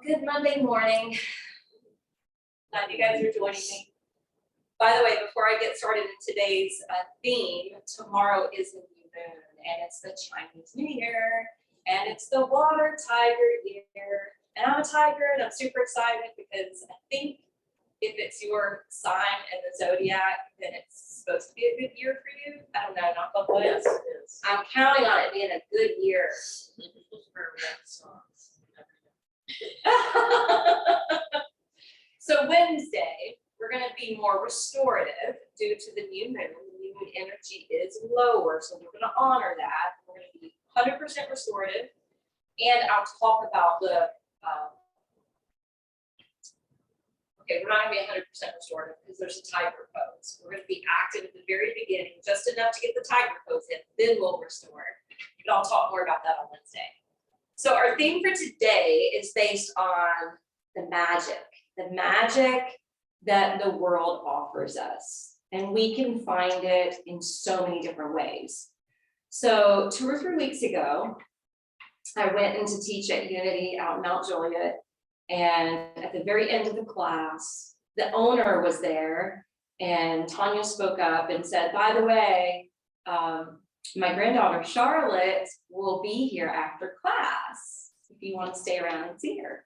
Good Monday morning. Glad you guys are joining me. By the way, before I get started in today's theme, tomorrow is a new moon, and it's the Chinese New Year, and it's the water tiger year. And I'm a tiger, and I'm super excited because I think if it's your sign and the zodiac, then it's supposed to be a good year for you. I don't know, knock on wood. Yes, it is. I'm counting on it being a good year. For Renaissance. So Wednesday, we're going to be more restorative due to the new moon. The new moon energy is lower, so we're going to honor that. We're going to be 100% restorative, and I'll talk about the. Okay, we're not going to be 100% restorative because there's a tiger pose. We're going to be active at the very beginning, just enough to get the tiger pose in, then we'll restore. But I'll talk more about that on Wednesday. So our theme for today is based on the magic that the world offers us. And we can find it in so many different ways. So 2 or 3 weeks ago, I went in to teach at Unity out in Mount Juliet. And at the very end of the class, the owner was there, and Tanya spoke up and said, by the way, my granddaughter Charlotte will be here after class if you want to stay around and see her.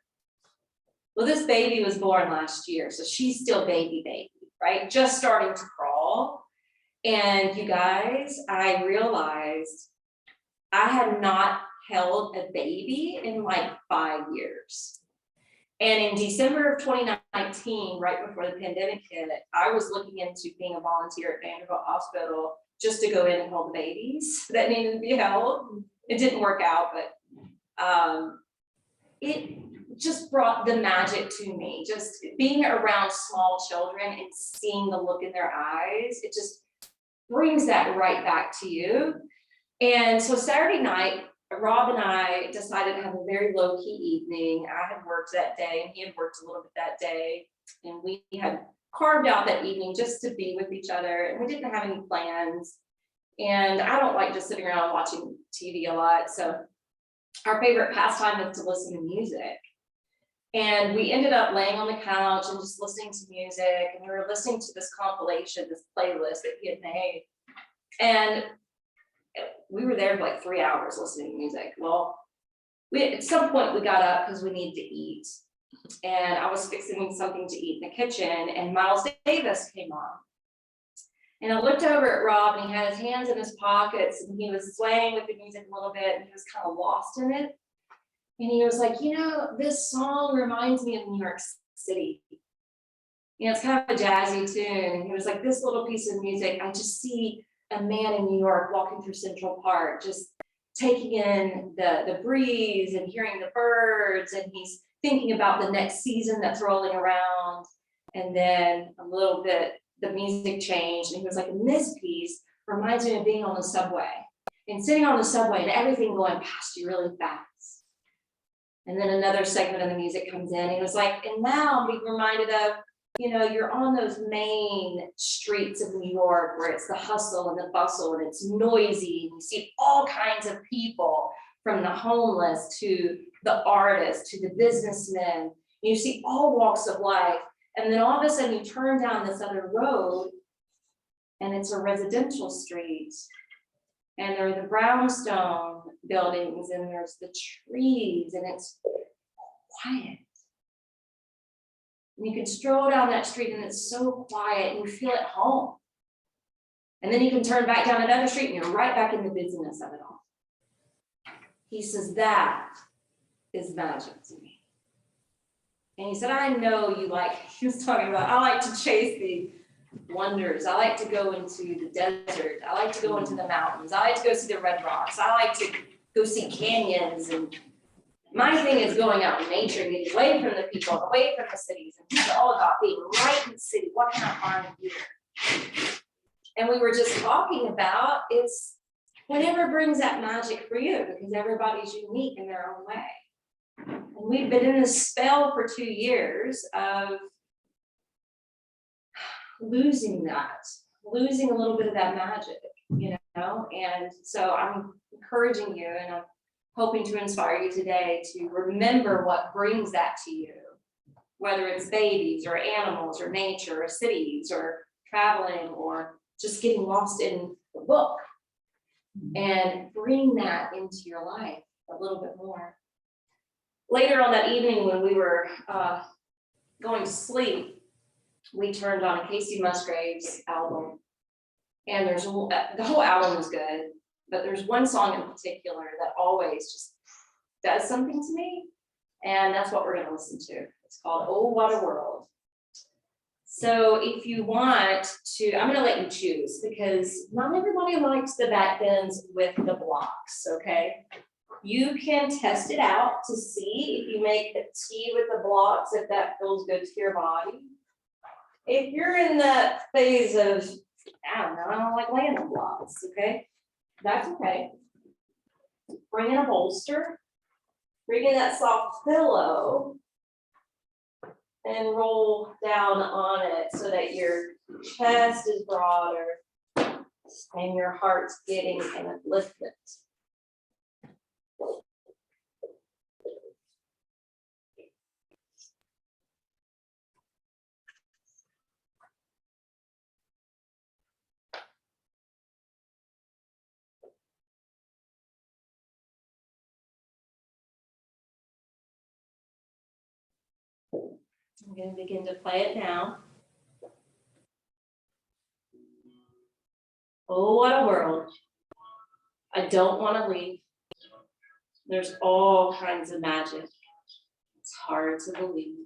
Well, this baby was born last year, so she's still baby, right? Just starting to crawl. And you guys, I realized I had not held a baby in like 5 years. And in December of 2019, right before the pandemic hit, I was looking into being a volunteer at Vanderbilt Hospital just to go in and hold the babies that needed to be held. It didn't work out, but it just brought the magic to me. Just being around small children and seeing the look in their eyes, it just brings that right back to you. And so Saturday night, Rob and I decided to have a very low-key evening. I had worked that day, and he had worked a little bit that day. And we had carved out that evening just to be with each other, and we didn't have any plans. And I don't like just sitting around watching TV a lot, so our favorite pastime is to listen to music. And we ended up laying on the couch and just listening to music, and we were listening to this compilation, this playlist that he had made. And we were there for like 3 hours listening to music. Well, at some point we got up because we needed to eat. And I was fixing something to eat in the kitchen, and Miles Davis came on. And I looked over at Rob, and he had his hands in his pockets, and he was swaying with the music a little bit, and he was kind of lost in it. And he was like, you know, this song reminds me of New York City. You know, it's kind of a jazzy tune. And he was like, this little piece of music, I just see a man in New York walking through Central Park, just taking in the breeze and hearing the birds, and he's thinking about the next season that's rolling around. And then a little bit, the music changed, and he was like, and this piece reminds me of being on the subway and sitting on the subway and everything going past you really fast. And then another segment of the music comes in, and he was like, and now I'm being reminded of, you know, you're on those main streets of New York where it's the hustle and the bustle and it's noisy, and you see all kinds of people, from the homeless to the artists to the businessmen. You see all walks of life. And then all of a sudden you turn down this other road, and it's a residential street. And there are the brownstone buildings, and there's the trees, and it's quiet. And you can stroll down that street, and it's so quiet, and you feel at home. And then you can turn back down another street, and you're right back in the busyness of it all. He says, that is magic to me. And he said, I know you like, he was talking about, I like to chase the wonders. I like to go into the desert. I like to go into the mountains. I like to go see the red rocks. I like to go see canyons. And my thing is going out in nature, getting away from the people, away from the cities. And he's all about being right in the city. What can I find here? And we were just talking about, it's whatever brings that magic for you, because everybody's unique in their own way. And we've been in this spell for 2 years of losing a little bit of that magic, you know? And so I'm encouraging you, and I'm hoping to inspire you today to remember what brings that to you, whether it's babies or animals or nature or cities or traveling or just getting lost in the book, and bring that into your life a little bit more. Later on that evening when we were going to sleep, we turned on a Casey Musgraves album, and the whole album was good, but there's one song in particular that always just does something to me, and that's what we're going to listen to. It's called "Oh What a World." So if you want to, I'm going to let you choose, because not everybody likes the back bends with the blocks, okay? You can test it out to see if you make a T with the blocks, if that feels good to your body. If you're in that phase of, I don't like laying on blocks, okay? That's okay. Bring in a bolster, bring in that soft pillow, and roll down on it so that your chest is broader and your heart's getting an upliftment. I'm going to begin to play it now. Oh, what a world. I don't want to leave. There's all kinds of magic. It's hard to believe.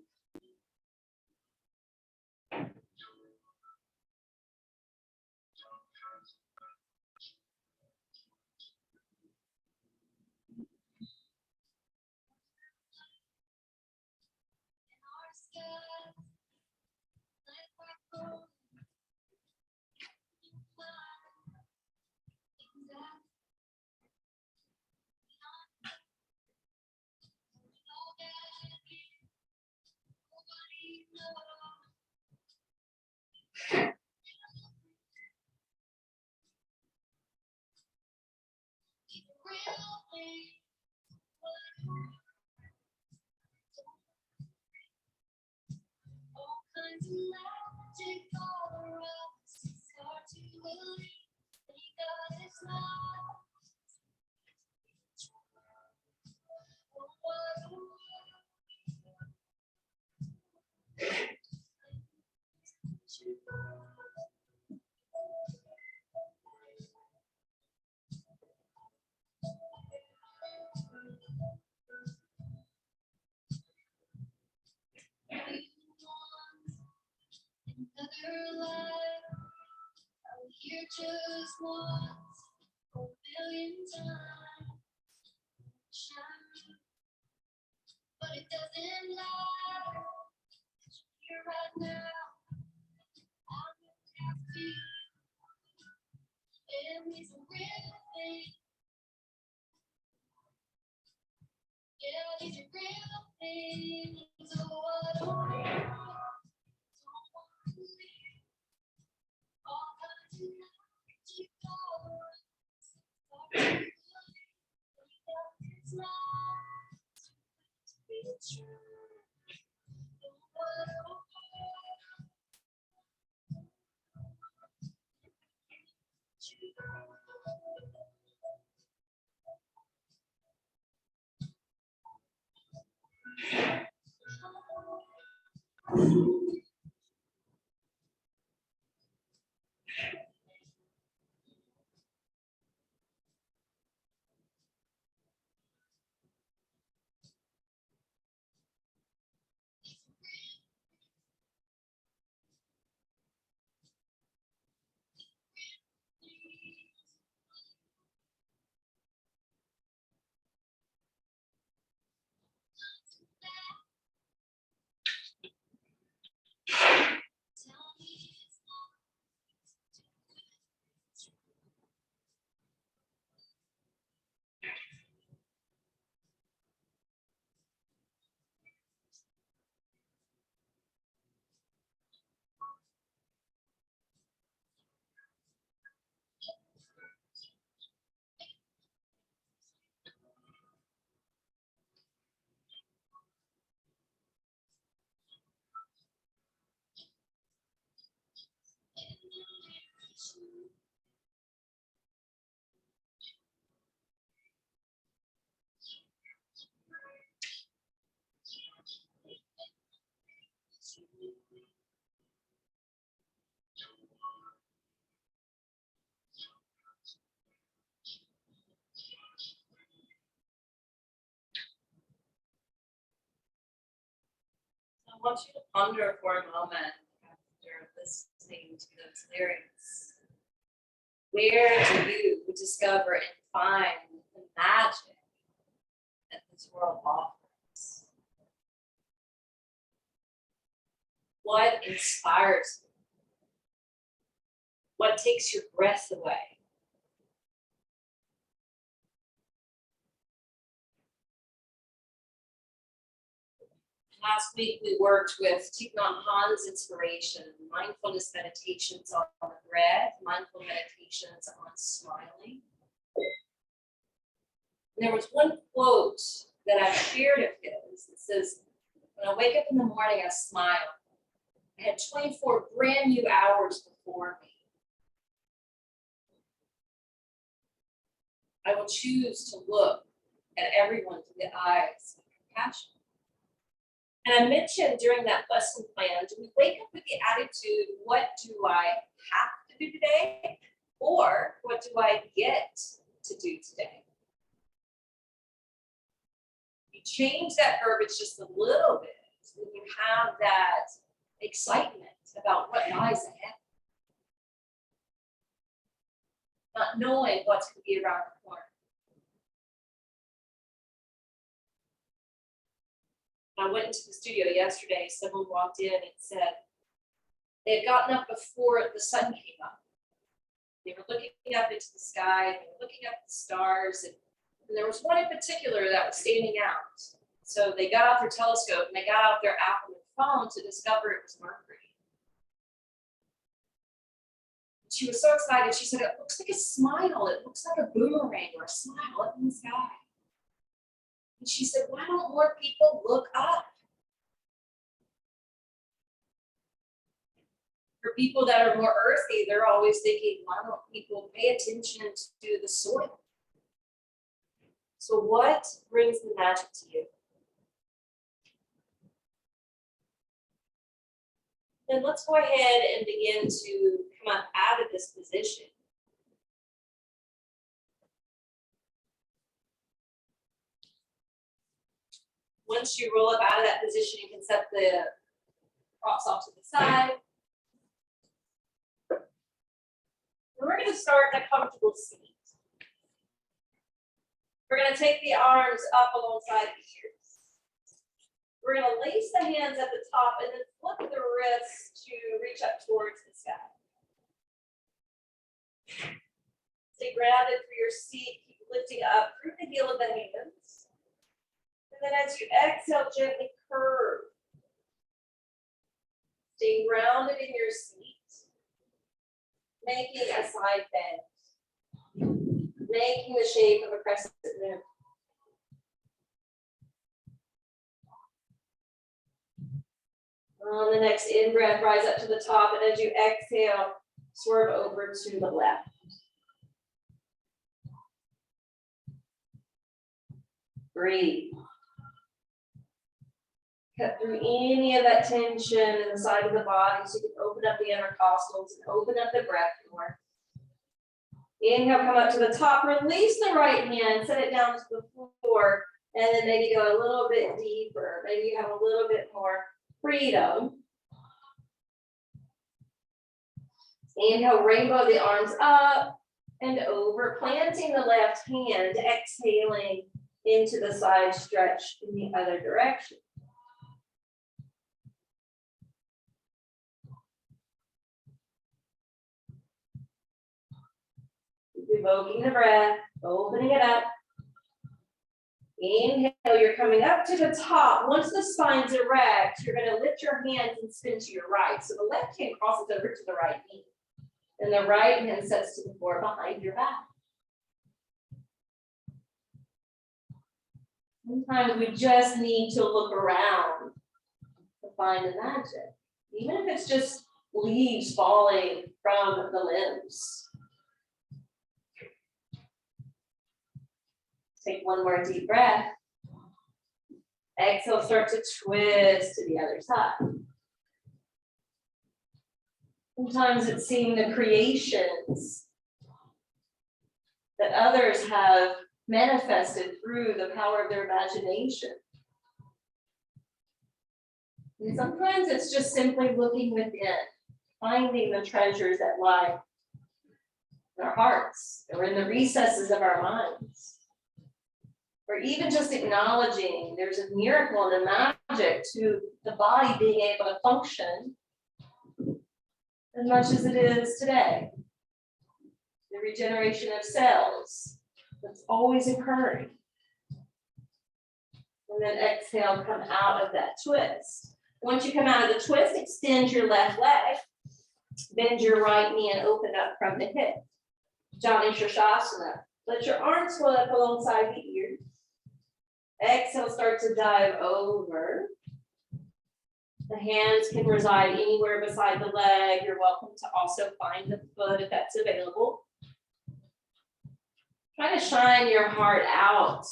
Another life, I'm here just once, a million times, shine, but it doesn't matter, 'cause you're here right now, I'm happy, and it's a real thing, yeah, these are real things, oh, what a world. want you to ponder for a moment after listening to those lyrics. Where do you discover and find the magic that this world offers? What inspires you? What takes your breath away? Last week, we worked with Thich Nhat Hanh's inspiration, mindfulness meditations on the breath, mindful meditations on smiling. And there was one quote that I shared of his. It says, when I wake up in the morning, I smile. I had 24 brand new hours before me. I will choose to look at everyone through the eyes of compassion. And I mentioned during that lesson plan, do we wake up with the attitude, what do I have to do today? Or what do I get to do today? You change that verbiage just a little bit, so that you have that excitement about what lies ahead. Not knowing what's going to be around the corner. I went into the studio yesterday, someone walked in and said they had gotten up before the sun came up. They were looking up into the sky, they were looking up at the stars, and there was one in particular that was standing out. So they got out their telescope and they got out their Apple phone to discover it was Mercury. She was so excited, she said, it looks like a smile, it looks like a boomerang or a smile up in the sky. And she said, why don't more people look up? For people that are more earthy, they're always thinking, why don't people pay attention to the soil? So what brings the magic to you? Then let's go ahead and begin to come up out of this position. Once you roll up out of that position, you can set the props off to the side. And we're going to start in a comfortable seat. We're going to take the arms up alongside the ears. We're going to lace the hands at the top and then flip the wrists to reach up towards the sky. Stay grounded through your seat. Keep lifting up through the heel of the hands. And then as you exhale, gently curve. Stay grounded in your seat. Making a side bend. Making the shape of a crescent moon. On the next in-breath, rise up to the top, and as you exhale, swerve over to the left. Breathe. Cut through any of that tension in the side of the body so you can open up the intercostals and open up the breath more. Inhale, come up to the top, release the right hand, set it down to the floor, and then maybe go a little bit deeper. Maybe you have a little bit more freedom. Inhale, rainbow the arms up and over, planting the left hand, exhaling into the side stretch in the other direction. Evoking the breath, opening it up. Inhale, you're coming up to the top. Once the spine's erect, you're going to lift your hands and spin to your right. So the left hand crosses over to the right knee. And the right hand sets to the floor behind your back. Sometimes we just need to look around to find the magic. Even if it's just leaves falling from the limbs. Take one more deep breath. Exhale, start to twist to the other side. Sometimes it's seeing the creations that others have manifested through the power of their imagination. And sometimes it's just simply looking within, finding the treasures that lie in our hearts or in the recesses of our minds. Or even just acknowledging there's a miracle and a magic to the body being able to function as much as it is today. The regeneration of cells that's always occurring. And then exhale, come out of that twist. Once you come out of the twist, extend your left leg, bend your right knee and open up from the hip. Jani Shirshasana. Let your arms float up alongside the ears. Exhale, start to dive over. The hands can reside anywhere beside the leg. You're welcome to also find the foot if that's available. Try to shine your heart out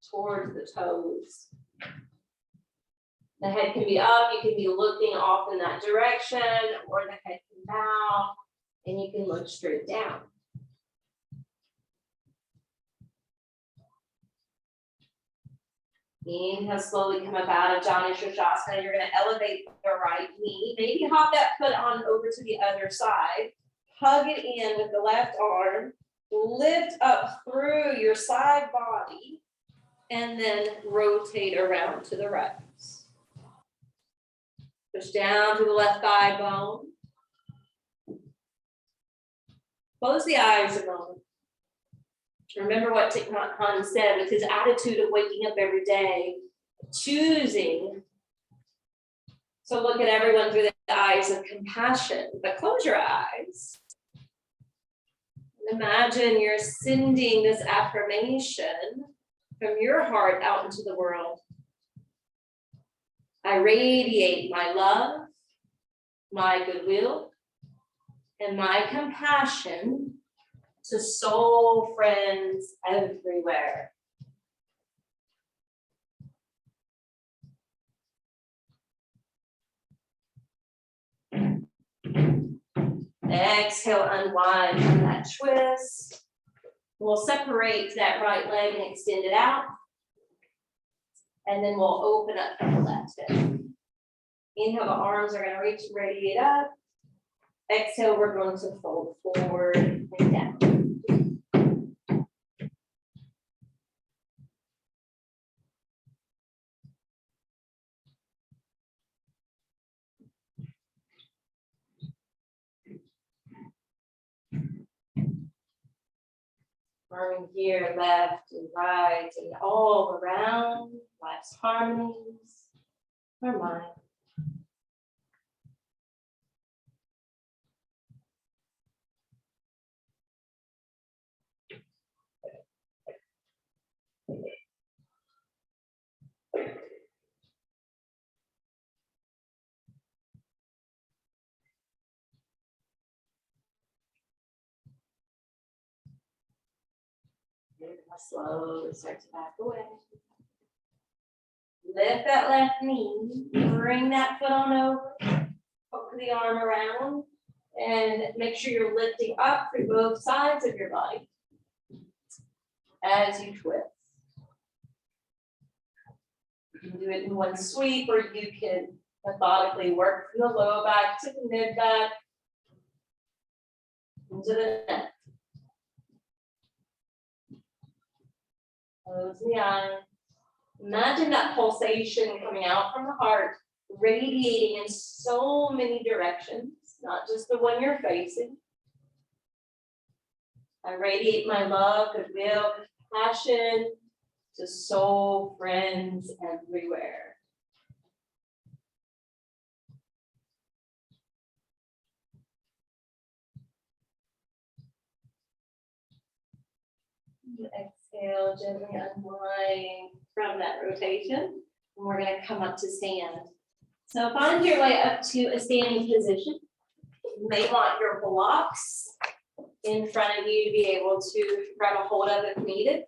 towards the toes. The head can be up, you can be looking off in that direction, or the head can bow, and you can look straight down. Inhale, slowly come up out of Jani Shirshasana. You're going to elevate the right knee. Maybe hop that foot on over to the other side. Hug it in with the left arm. Lift up through your side body. And then rotate around to the right. Push down to the left thigh bone. Close the eyes a moment. Remember what Thich Nhat Hanh said with his attitude of waking up every day, choosing to look at everyone through the eyes of compassion. But close your eyes. Imagine you're sending this affirmation from your heart out into the world. I radiate my love, my goodwill, and my compassion to soul friends everywhere. Exhale, unwind from that twist. We'll separate that right leg and extend it out. And then we'll open up from the left hip. Inhale, the arms are going to reach, radiate up. Exhale, we're going to fold forward and down. Arming here, left and right, and all around life's harmonies, our mind. Slowly start to back away. Lift that left knee, bring that foot on over, hook the arm around, and make sure you're lifting up through both sides of your body as you twist. You can do it in one sweep, or you can methodically work from the low back to the mid back, into the neck. Close the eye. Imagine that pulsation coming out from the heart, radiating in so many directions, not just the one you're facing. I radiate my love, goodwill, compassion to soul friends everywhere. Exhale, gently unwind from that rotation. And we're going to come up to stand. So find your way up to a standing position. You may want your blocks in front of you to be able to grab a hold of if needed.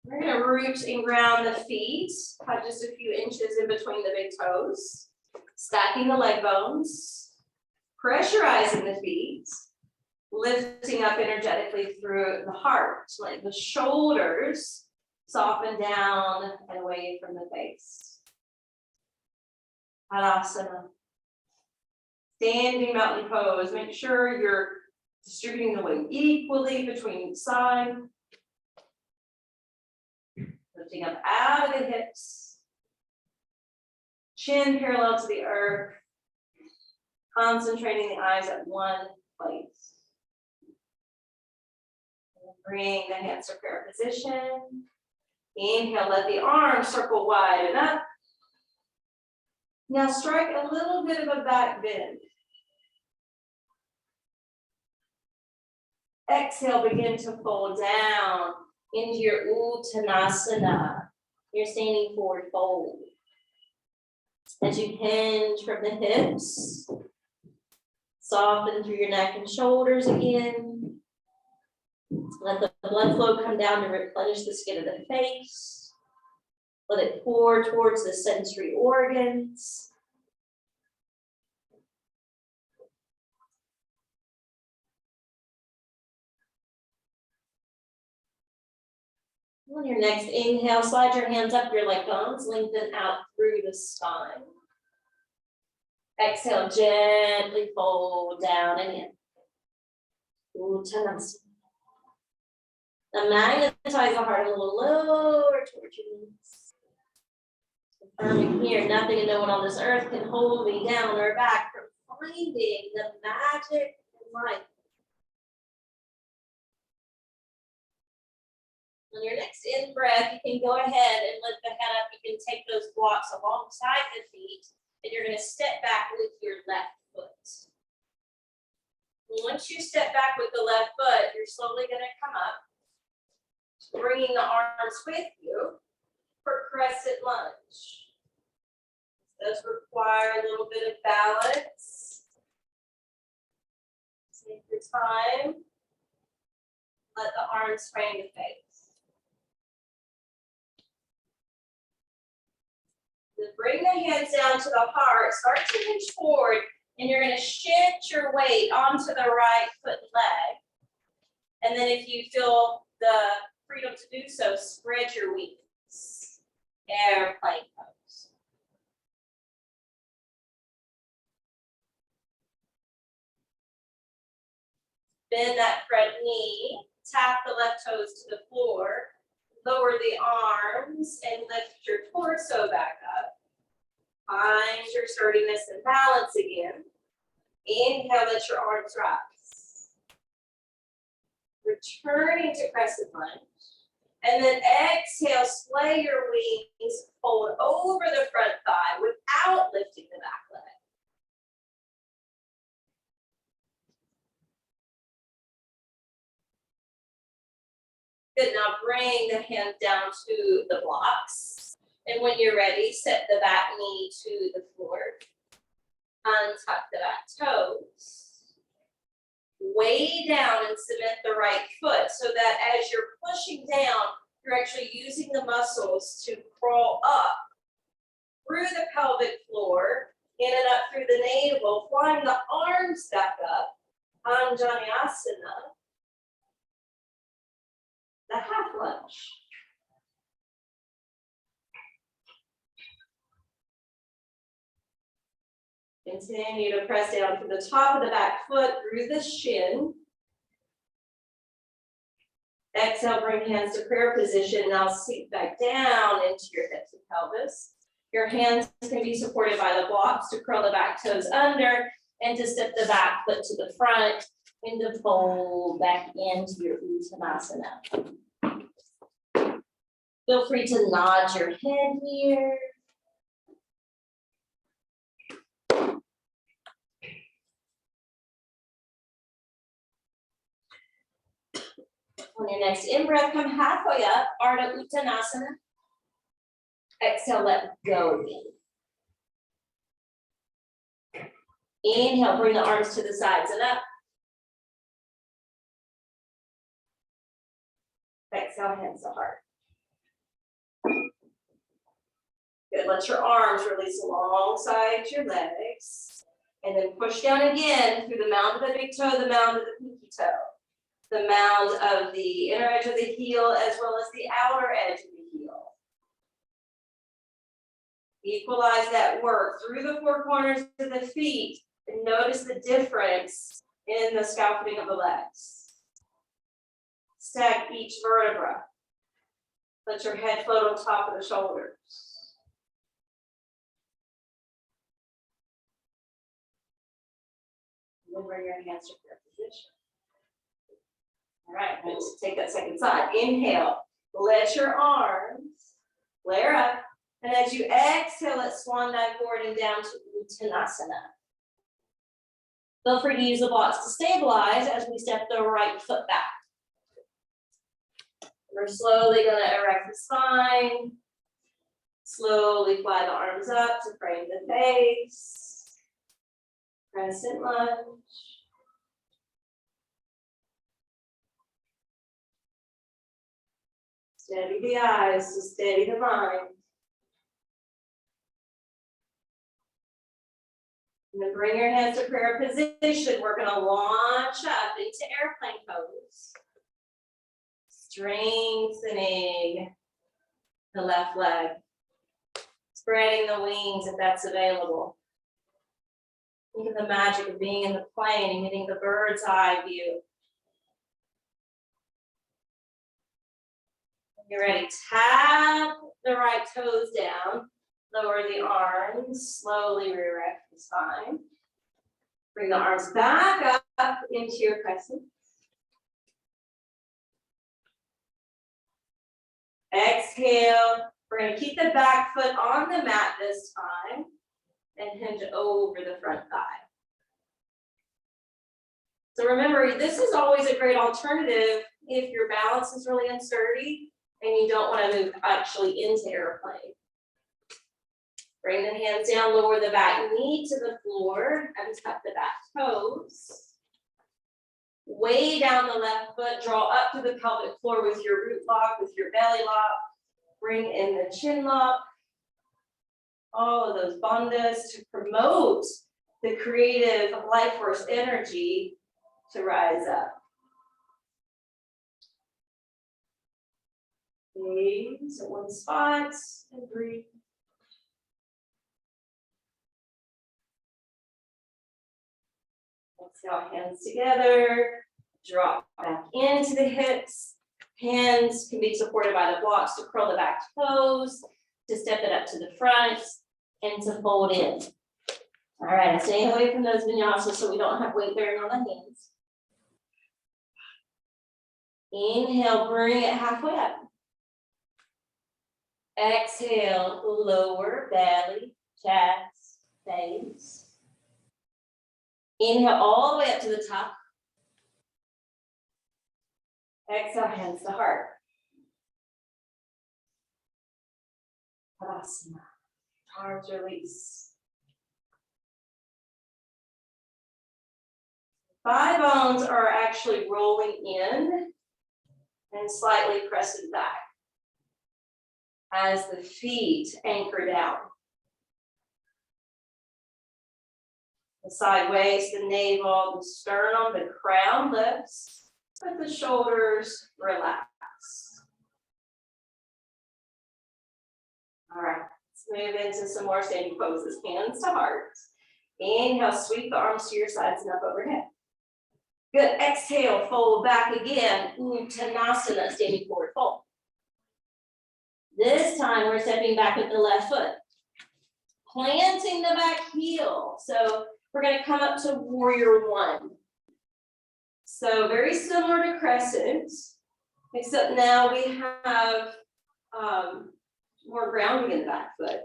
We're going to root and ground the feet, have just a few inches in between the big toes, stacking the leg bones, pressurizing the feet, lifting up energetically through the heart, like the shoulders soften down and away from the face. Halasana. Standing mountain pose. Make sure you're distributing the weight equally between each side. Lifting up out of the hips. Chin parallel to the earth. Concentrating the eyes at one place. Bring the hands to prayer position. Inhale, let the arms circle wide and up. Now strike a little bit of a back bend. Exhale, begin to fold down into your Uttanasana. You're standing forward fold. As you hinge from the hips, soften through your neck and shoulders again. Let the blood flow come down to replenish the skin of the face. Let it pour towards the sensory organs. On your next inhale, slide your hands up your leg bones, lengthen out through the spine. Exhale, gently fold down and in. Uttanasana. Now magnetize the heart a little lower towards your knees. Affirming here, nothing and no one on this earth can hold me down or back from finding the magic in life. On your next in breath, you can go ahead and lift the head up. You can take those blocks alongside the feet, and you're going to step back with your left foot. Once you step back with the left foot, you're slowly going to come up, bringing the arms with you for crescent lunge. This does require a little bit of balance. Take your time. Let the arms frame the face. Then bring the hands down to the heart. Start to hinge forward, and you're going to shift your weight onto the right foot and leg. And then if you feel the freedom to do so, spread your wings. Airplane pose. Bend that front knee, tap the left toes to the floor, lower the arms and lift your torso back up. Find your sturdiness and balance again. Inhale, let your arms rise. Returning to crescent lunge. And then exhale, splay your wings, fold over the front thigh without lifting the back leg. Good, now bring the hands down to the blocks. And when you're ready, set the back knee to the floor. Untuck the back toes. Way down and cement the right foot so that as you're pushing down, you're actually using the muscles to crawl up through the pelvic floor, in and up through the navel, flying the arms back up, Anjaneyasana, the half lunge. Continue to press down from the top of the back foot through the shin. Exhale, bring hands to prayer position. Now sink back down into your hips and pelvis. Your hands can be supported by the blocks to curl the back toes under and to step the back foot to the front and to fold back into your Uttanasana. Feel free to nod your head here. On your next in-breath, come halfway up, Ardha Uttanasana. Exhale, let go again. Inhale, bring the arms to the sides and up. Exhale, hands to heart. Good, let your arms release alongside your legs. And then push down again through the mound of the big toe, the mound of the pinky toe. The mound of the inner edge of the heel as well as the outer edge of the heel. Equalize that work through the four corners of the feet and notice the difference in the scaffolding of the legs. Stack each vertebra. Let your head float on top of the shoulders. And then bring your hands to prayer position. All right, let's take that second side. Inhale, let your arms flare up. And as you exhale, let's swan dive forward and down to Uttanasana. Feel free to use the blocks to stabilize as we step the right foot back. We're slowly going to erect the spine. Slowly fly the arms up to frame the face. Crescent lunge. Steady the eyes to steady the mind. And then bring your hands to prayer position. We're going to launch up into airplane pose. Strengthening the left leg. Spreading the wings if that's available. Think of the magic of being in the plane and getting the bird's eye view. When you're ready, tap the right toes down. Lower the arms, slowly re-erect the spine. Bring the arms back up into your crescent. Exhale. We're going to keep the back foot on the mat this time and hinge over the front thigh. So remember, this is always a great alternative if your balance is really unsturdy and you don't want to move actually into airplane. Bring the hands down, lower the back knee to the floor and tuck the back toes. Way down the left foot, draw up to the pelvic floor with your root lock, with your belly lock. Bring in the chin lock. All of those bandhas to promote the creative life force energy to rise up. Gaze at one spot and breathe. Exhale, hands together, drop back into the hips. Hands can be supported by the blocks to curl the back toes, to step it up to the front, and to fold in. All right, stay away from those vinyasas so we don't have weight bearing on the hands. Inhale, bring it halfway up. Exhale, lower belly, chest, face. Inhale all the way up to the top. Exhale, hands to heart. Tadasana. Arms release. Thigh bones are actually rolling in and slightly pressing back as the feet anchor down. The side waist, the navel, the sternum, the crown lifts. Let the shoulders relax. All right, let's move into some more standing poses. Hands to heart. Inhale, sweep the arms to your sides and up overhead. Good, exhale, fold back again. Uttanasana, standing forward fold. This time we're stepping back with the left foot. Planting the back heel. So we're gonna come up to warrior one. So very similar to crescent, except now we have more grounding in the back foot.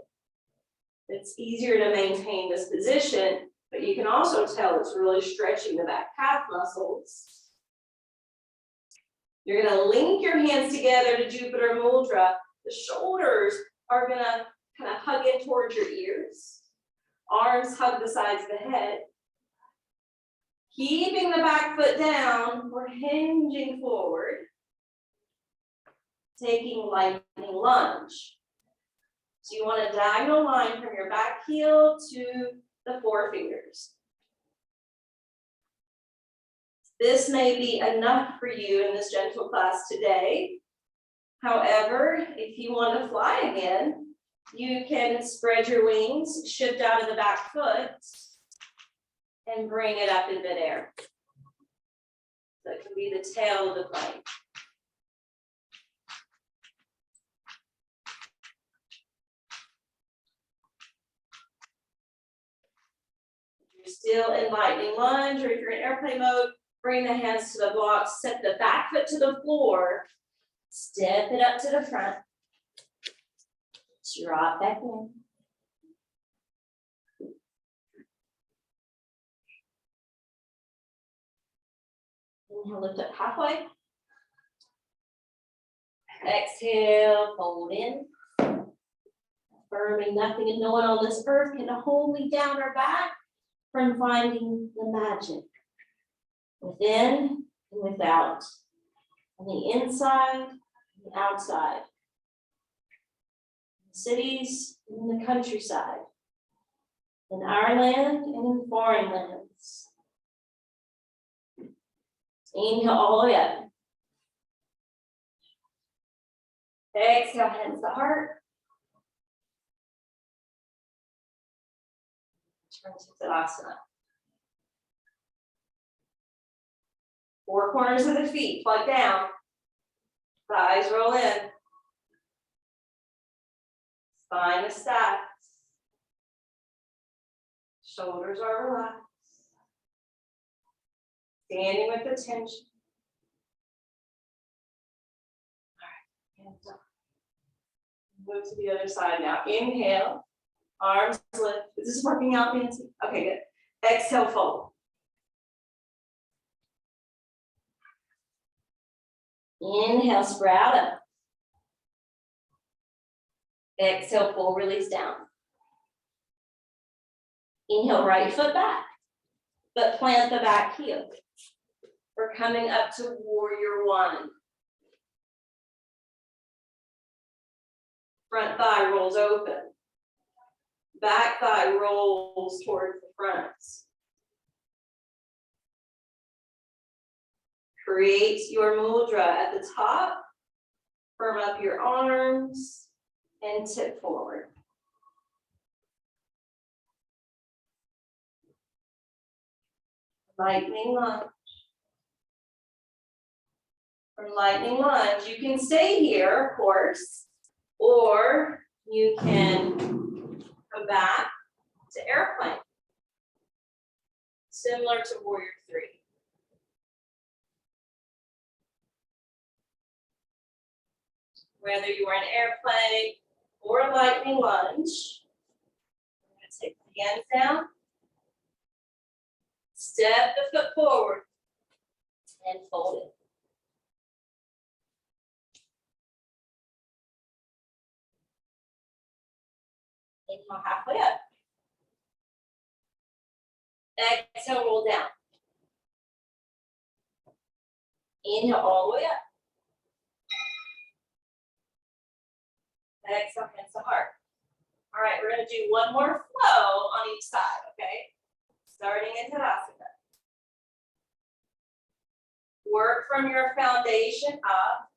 It's easier to maintain this position, but you can also tell it's really stretching the back calf muscles. You're gonna link your hands together to Jupiter Mudra. The shoulders are gonna kind of hug in towards your ears. Arms hug the sides of the head. Keeping the back foot down, we're hinging forward. Taking lightning lunge. So you want a diagonal line from your back heel to the forefingers. This may be enough for you in this gentle class today. However, if you want to fly again, You can spread your wings, shift out of the back foot, and bring it up in midair. So it can be the tail of the plane. If you're still in lightning lunge, or if you're in airplane mode, bring the hands to the blocks, set the back foot to the floor, step it up to the front, drop back in. Inhale, lift up halfway. Exhale, fold in. Affirming nothing and no one on this earth can hold me down or back from finding the magic within and without, on the inside and the outside, in cities and in the countryside, in our land and in foreign lands. Inhale all the way up. Exhale, hands to heart. Turn to Tadasana. Four corners of the feet plug down. Thighs roll in. Spine is stacked. Shoulders are relaxed. Standing with the tension. All right, hands up. Move to the other side now. Inhale. Arms lift. Is this working out, Nancy? Okay, good. Exhale, fold. Inhale, sprout up. Exhale, full release down. Inhale, right foot back, but plant the back heel. We're coming up to warrior one. Front thigh rolls open. Back thigh rolls towards the front. Create your mudra at the top. Firm up your arms and tip forward. Lightning lunge. For lightning lunge, you can stay here, of course, or you can come back to airplane. Similar to warrior three. Whether you are an airplane or a lightning lunge, I'm going to take the hands down, step the foot forward, and fold it. Inhale halfway up. Exhale, roll down. Inhale all the way up. Exhale, hands to heart. All right, we're going to do one more flow on each side, okay? Starting in Tadasana. Work from your foundation up.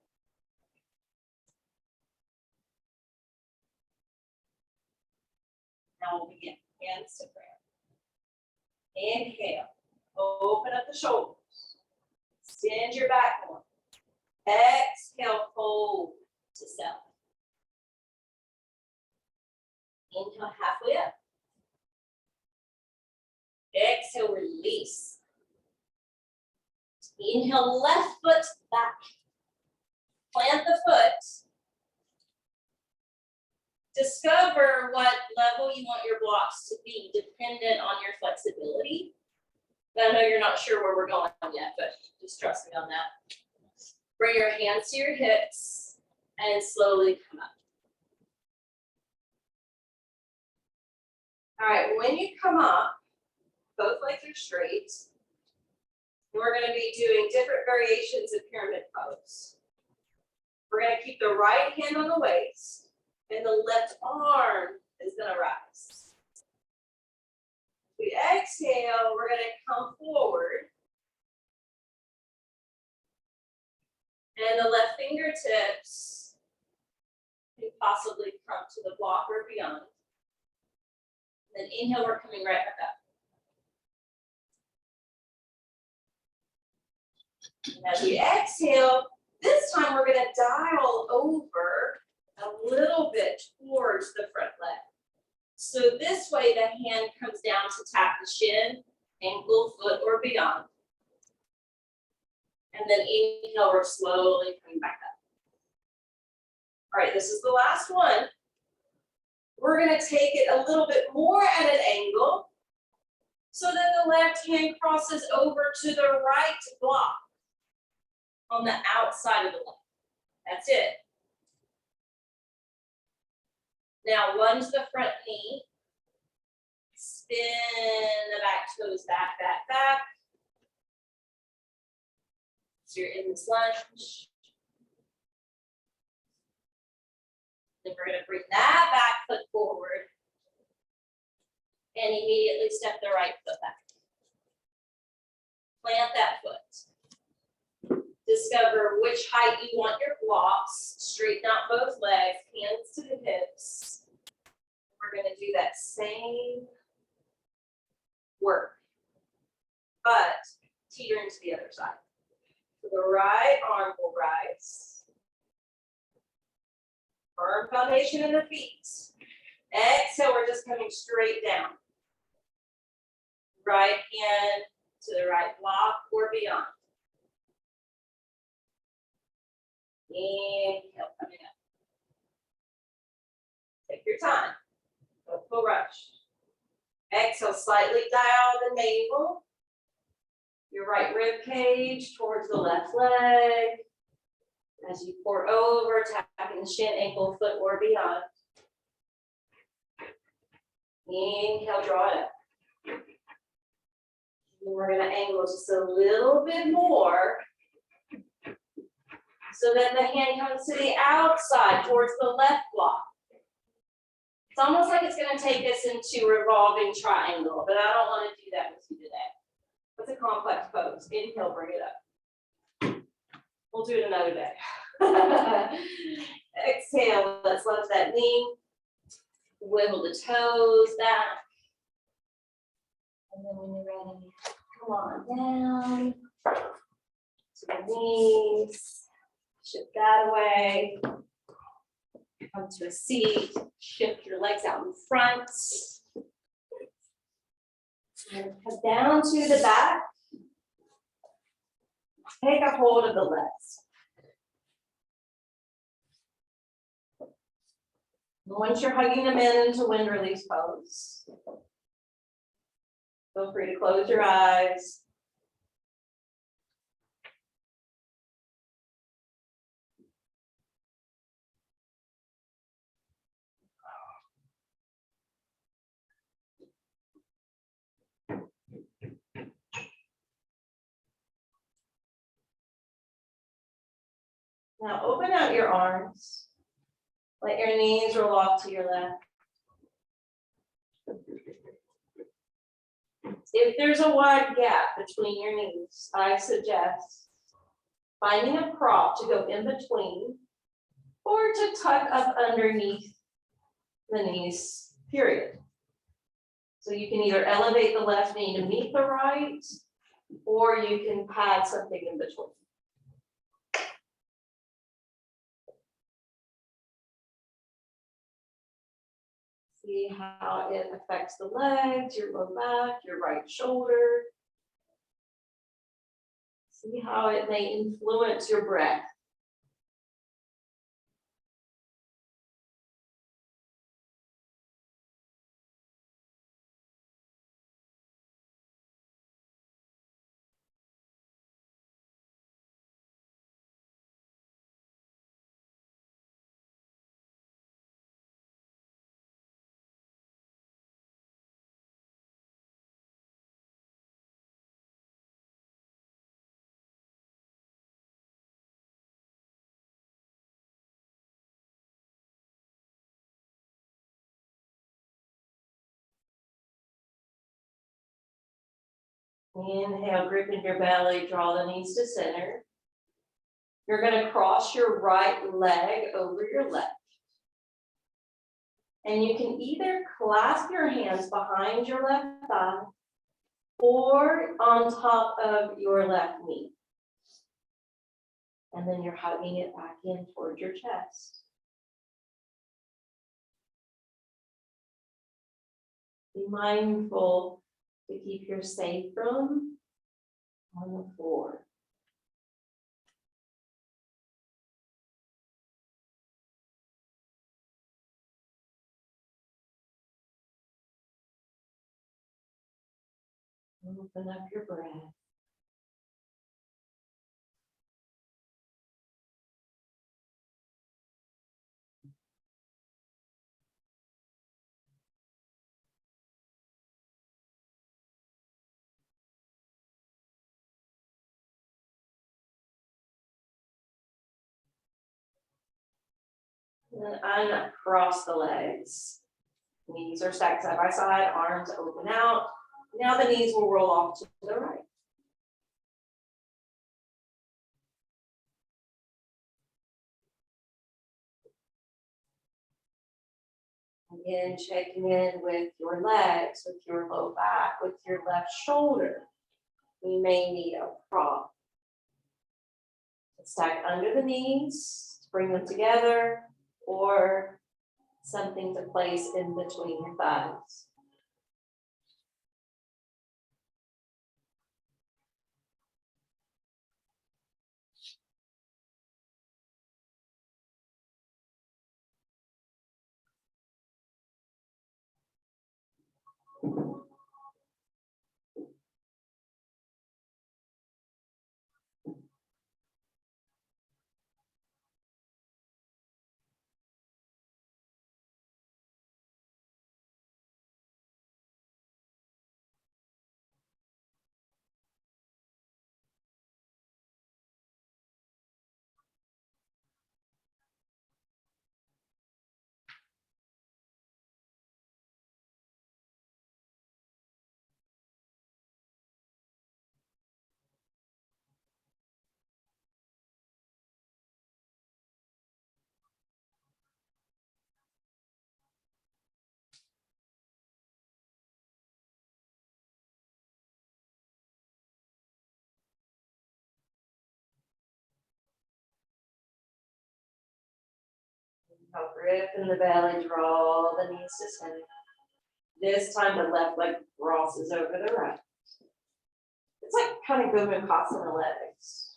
Now we'll begin. Hands to prayer. Inhale. Open up the shoulders. Extend your back more. Exhale, fold to self. Inhale halfway up. Exhale, release. Inhale, left foot back. Plant the foot. Discover what level you want your blocks to be, dependent on your flexibility. I know you're not sure where we're going yet, but just trust me on that. Bring your hands to your hips and slowly come up. All right, when you come up, both legs are straight. And we're going to be doing different variations of pyramid pose. We're going to keep the right hand on the waist, and the left arm is going to rise. We exhale, we're going to come forward. And the left fingertips can possibly come to the block or beyond. Then inhale, we're coming right back up. And as we exhale, this time we're gonna dial over a little bit towards the front leg. So this way the hand comes down to tap the shin, ankle, foot, or beyond. And then inhale, we're slowly coming back up. All right, this is the last one. We're gonna take it a little bit more at an angle so that the left hand crosses over to the right block on the outside of the leg. That's it. Now lunge the front knee, spin the back toes back, back, back. So you're in this lunge. Then we're gonna bring that back foot forward and immediately step the right foot back. Plant that foot. Discover which height you want your blocks. Straighten out both legs, hands to the hips. We're gonna do that same work, but teetering to the other side. So the right arm will rise. Firm foundation in the feet. Exhale, we're just coming straight down. Right hand to the right block or beyond. Inhale, coming up. Take your time. Don't feel rushed. Exhale, slightly dial the navel. Your right rib cage towards the left leg. As you pour over, tapping the shin, ankle, foot, or beyond. Inhale, draw it up. And we're going to angle just a little bit more so that the hand comes to the outside towards the left block. It's almost like it's going to take us into revolving triangle, but I don't want to do that with you today. That's a complex pose. Inhale, bring it up. We'll do it another day. Exhale, let's lift that knee. Wiggle the toes back. And then when you're ready, come on down to the knees. Shift that away. Come to a seat. Shift your legs out in front. And come down to the back. Take a hold of the legs. Once you're hugging them into wind release pose, feel free to close your eyes. Now open out your arms. Let your knees roll off to your left. If there's a wide gap between your knees, I suggest finding a prop to go in between or to tuck up underneath the knees, period. So you can either elevate the left knee to meet the right, or you can pad something in between. See how it affects the legs, your low back, your right shoulder. See how it may influence your breath. Inhale, grip in your belly, draw the knees to center. You're going to cross your right leg over your left. And you can either clasp your hands behind your left thigh or on top of your left knee. And then you're hugging it back in toward your chest. Be mindful to keep your sacrum on the floor. Open up your breath. And then uncross the legs. Knees are stacked side by side, arms open out. Now the knees will roll off to the right. Again, checking in with your legs, with your low back, with your left shoulder. We may need a prop. Stack under the knees, bring them together, or something to place in between your thighs. Now grip in the belly, draw the knees to center. This time the left leg crosses over the right. It's like kind of Gomukhasana legs.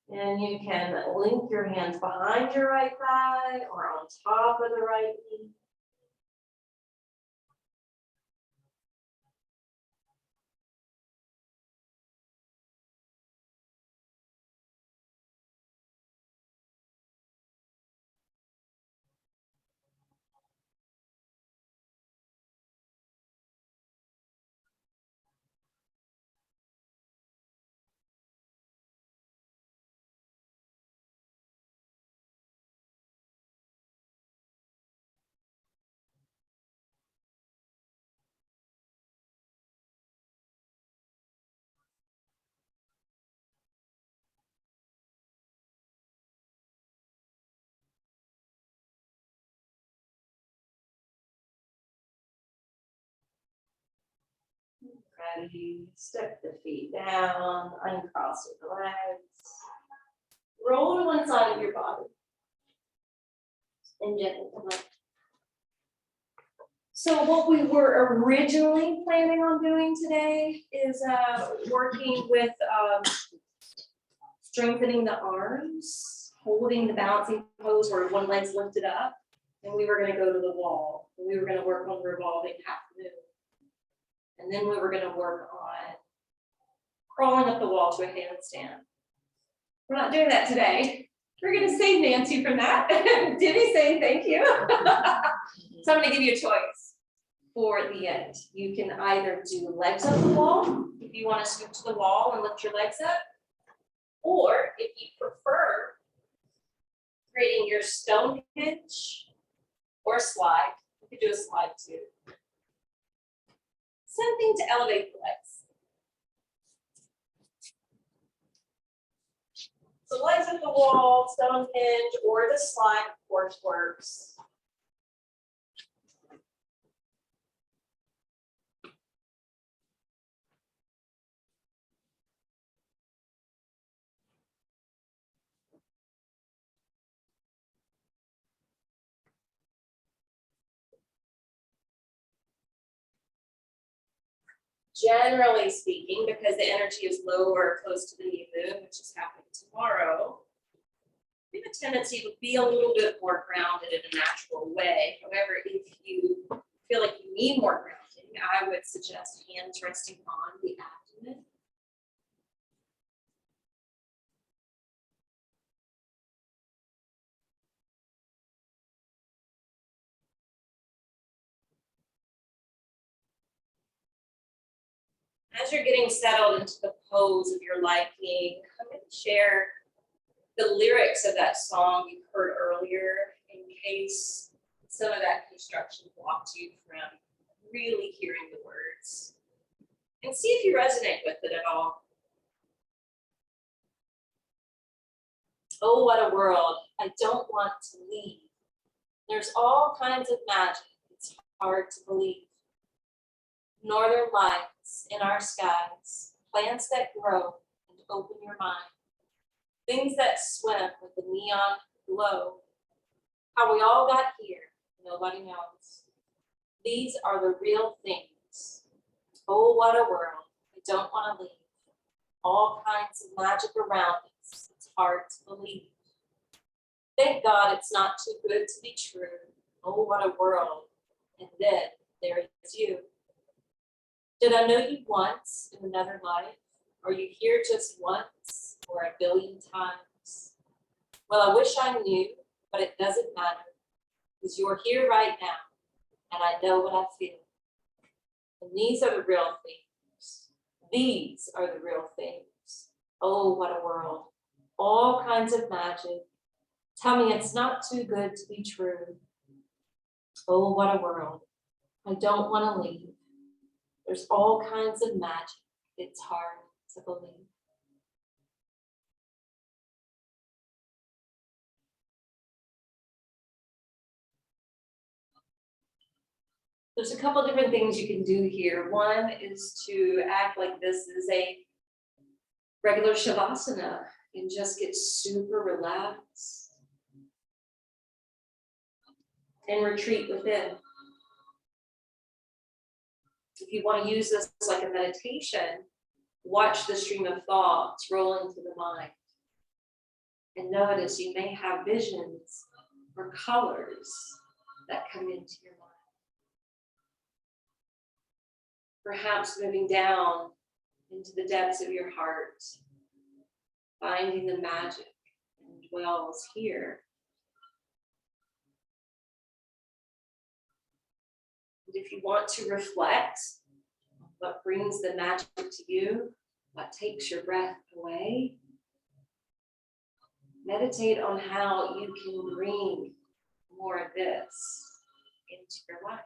And you can link your hands behind your right thigh or on top of the right knee. Ready, step the feet down, uncross the legs. Roll to one side of your body. And gently come up. So what we were originally planning on doing today is working with strengthening the arms, holding the balancing pose where one leg's lifted up, and we were gonna go to the wall. And we were gonna work on revolving half moon. And then we were gonna work on crawling up the wall to a handstand. We're not doing that today. We're gonna save Nancy from that. Diddy saying thank you. So I'm gonna give you a choice for the end. You can either do legs up the wall, if you wanna scoot to the wall and lift your legs up, or if you prefer creating your stone hinge or slide, you could do a slide too. Something to elevate the legs. So legs at the wall, stone hinge, or the slide, of course, works. generally speaking, because the energy is low or close to the new moon, which is happening tomorrow, we have a tendency to be a little bit more grounded in a natural way. However, if you feel like you need more grounding, I would suggest hands resting on the abdomen. As you're getting settled into the pose of your liking, I'm going to share the lyrics of that song you heard earlier in case some of that construction blocked you from really hearing the words. And see if you resonate with it at all. Oh, what a world. I don't want to leave. There's all kinds of magic. It's hard to believe. Northern lights in our skies, plants that grow and open your mind, things that swim with the neon glow. How we all got here, nobody knows. These are the real things. Oh, what a world. I don't want to leave. All kinds of magic around us. It's hard to believe. Thank God it's not too good to be true. Oh, what a world. And then there is you. Did I know you once in another life? Are you here just once or a billion times? Well, I wish I knew, but it doesn't matter because you're here right now and I know what I feel. And these are the real things. These are the real things. Oh, what a world. All kinds of magic. Tell me it's not too good to be true. Oh, what a world. I don't want to leave. There's all kinds of magic. It's hard to believe. There's a couple different things you can do here. One is to act like this is a regular shavasana and just get super relaxed and retreat within. If you want to use this like a meditation, watch the stream of thoughts roll into the mind. And notice you may have visions or colors that come into your mind. Perhaps moving down into the depths of your heart, finding the magic and dwells here. And if you want to reflect on what brings the magic to you, what takes your breath away, meditate on how you can bring more of this into your life.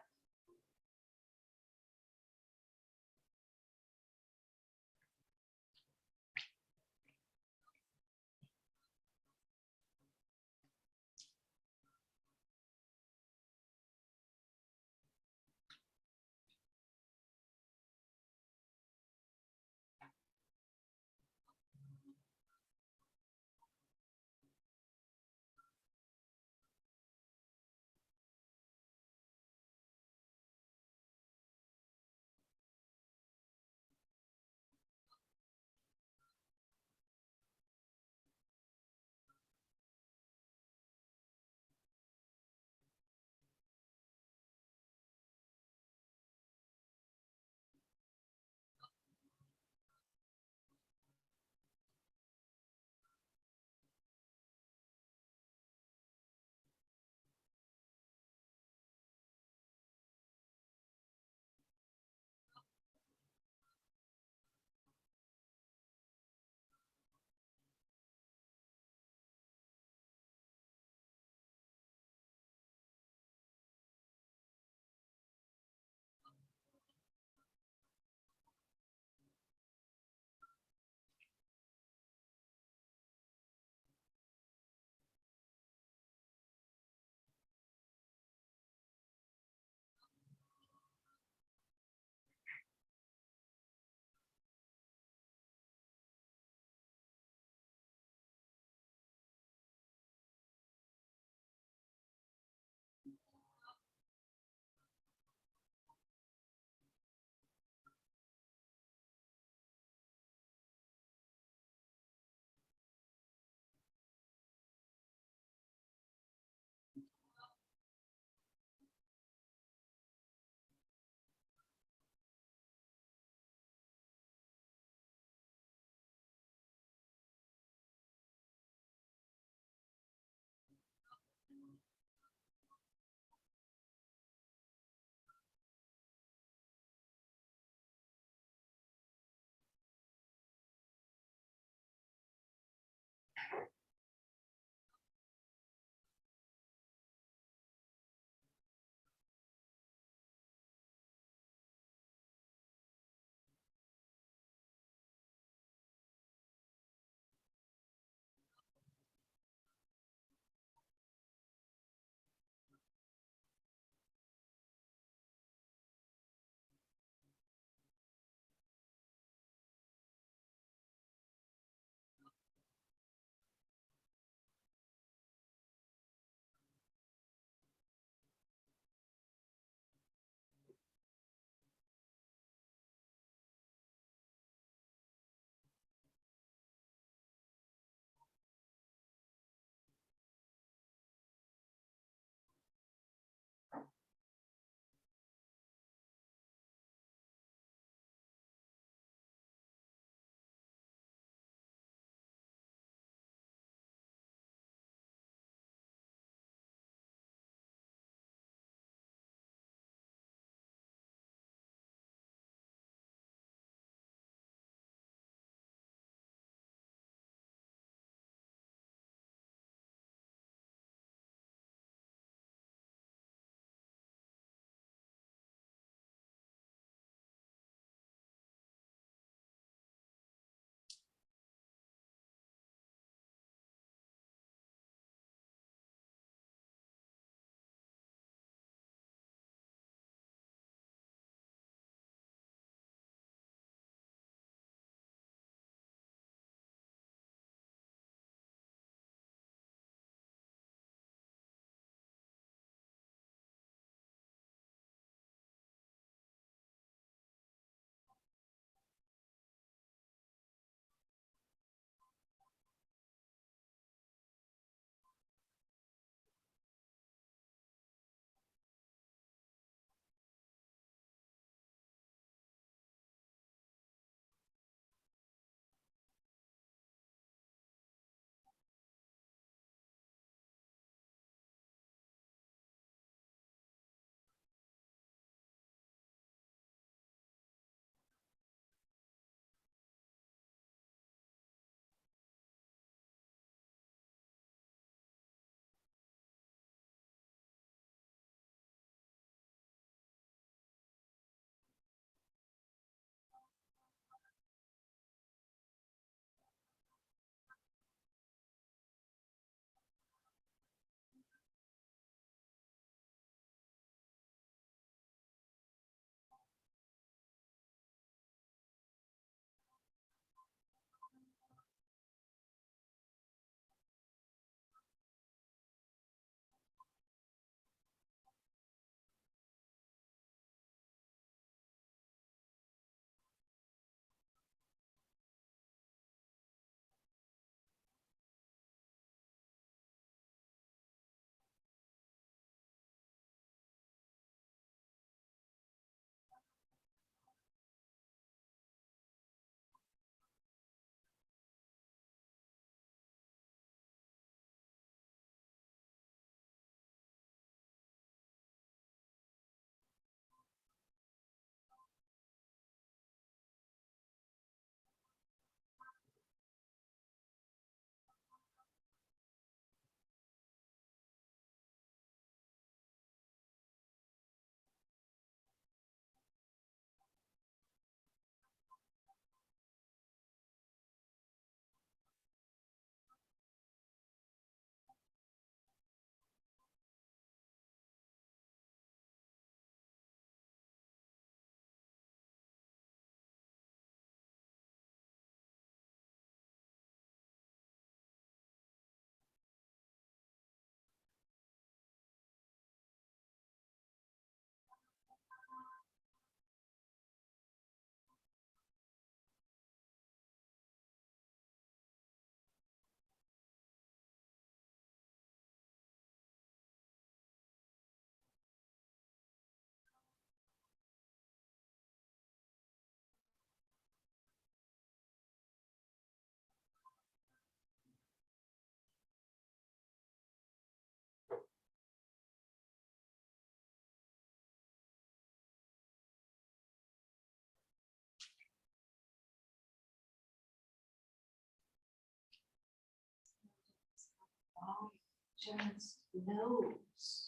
body just knows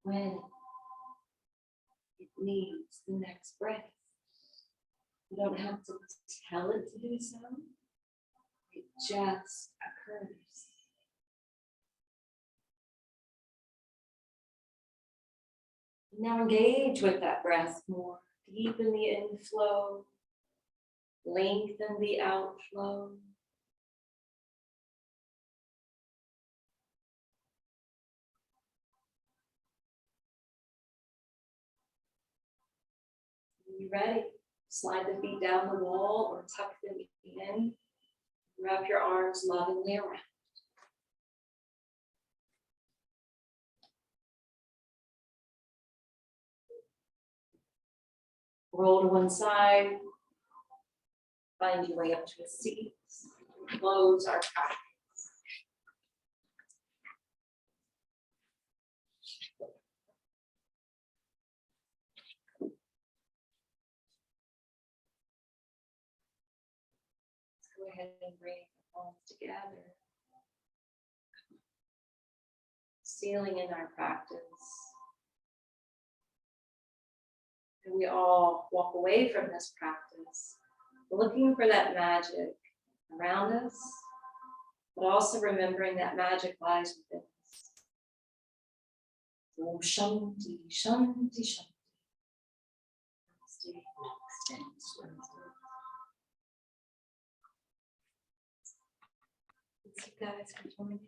when it needs the next breath. You don't have to tell it to do so. It just occurs. Now engage with that breath more. Deepen the inflow. Lengthen the outflow. When you're ready, slide the feet down the wall or tuck them in. Wrap your arms lovingly around. Roll to one side. Find your way up to a seat. Close our practice. Let's go ahead and bring the palms together. Sealing in our practice. And we all walk away from this practice looking for that magic around us, but also remembering that magic lies within us. Om Shanti, Shanti, Shanti. Thanks you guys for joining.